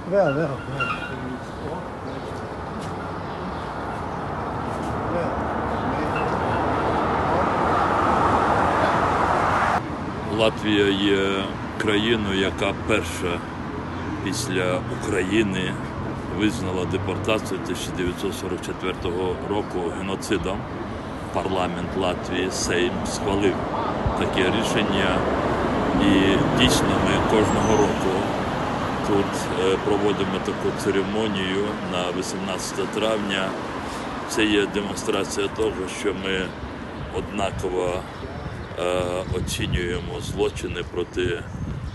Vēl, vēl, vēl. Латвія є країною, яка перша після України визнала депортацію 1944 року геноцидом. Парламент Латвії, Сейм, схвалив таке рішення. І дійсно ми кожного року тут проводимо таку церемонію на 18 травня. Це є демонстрація того, що ми однаково оцінюємо злочини проти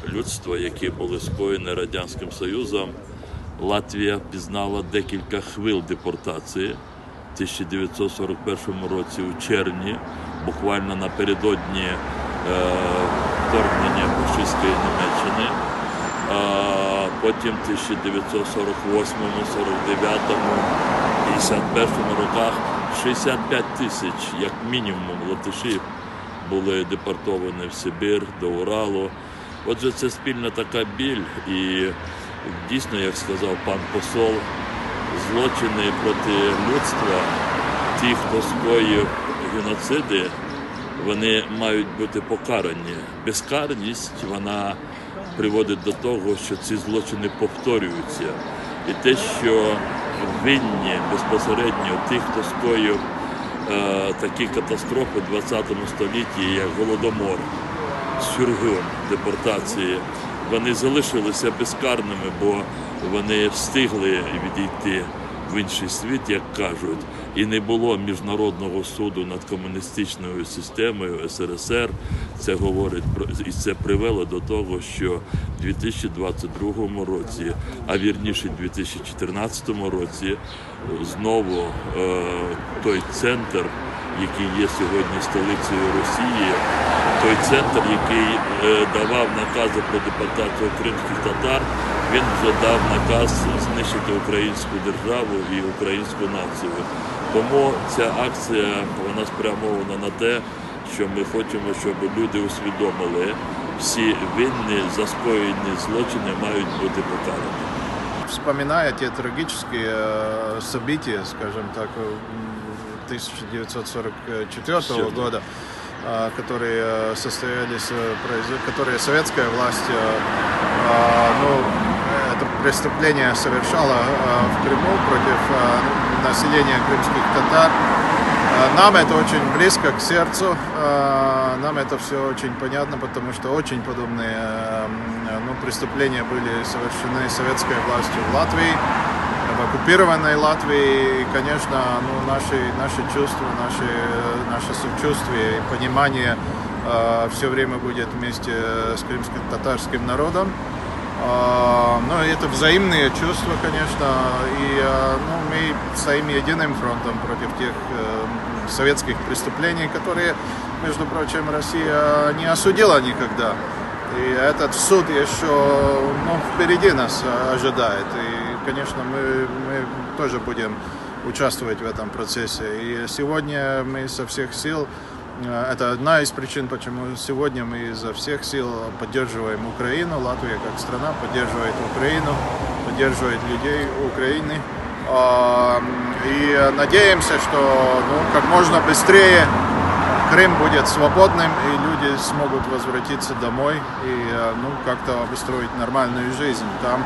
людства, які були скоєні Радянським Союзом. Латвія пізнала декілька хвиль депортації. В 1941 році у червні, буквально напередодні вторгнення фашистської Німеччини. Потім в 1948, 49, 51 роках 65 тисяч, як мінімум, латишів були депортовані в Сибір, до Уралу. Отже, це спільна така біль і дійсно, як сказав пан посол, злочини проти людства, ті, хто скоїв геноциди, вони мають бути покарані. Безкарність, вона приводить до того, що ці злочини повторюються. І те, що винні безпосередньо тих, хто скоїв такі катастрофи в 20 столітті, як Голодомор, Сюргюн, депортації, вони залишилися безкарними, бо вони встигли відійти в інший світ, як кажуть, і не було міжнародного суду над комуністичною системою СРСР. Це говорить і це привело до того, що в 2022 році, а вірніше 2014 році, знову той центр, який є сьогодні столицею Росії, той центр, який давав накази про депортацію кримських татар, він вже дав наказ знищити українську державу і українську націю. Тому ця акція, вона спрямована на те, що ми хочемо, щоб люди усвідомили, всі винні за скоєні злочини мають бути покарані. Вспоминая те трагические события, скажем так, 1944 года, которые состоялись, которые советская власть, это преступление совершала в Крыму против населения крымских татар. Нам это очень близко к сердцу, нам это все очень понятно, потому что очень подобные преступления были совершены советской властью в Латвии, в оккупированной Латвии. И, конечно, наши чувства, наше сочувствие и понимание все время будет вместе с крымско-татарским народом. Но это взаимные чувства, конечно, и мы стоим единым фронтом против тех советских преступлений, которые, между прочим, Россия не осудила никогда. И этот суд еще впереди нас ожидает. И, конечно, мы тоже будем участвовать в этом процессе. И сегодня мы со всех сил, это одна из причин, почему сегодня мы изо всех сил поддерживаем Украину. Латвия как страна поддерживает Украину, поддерживает людей Украины. И надеемся, что как можно быстрее Крым будет свободным, и люди смогут возвратиться домой и как-то обустроить нормальную жизнь там.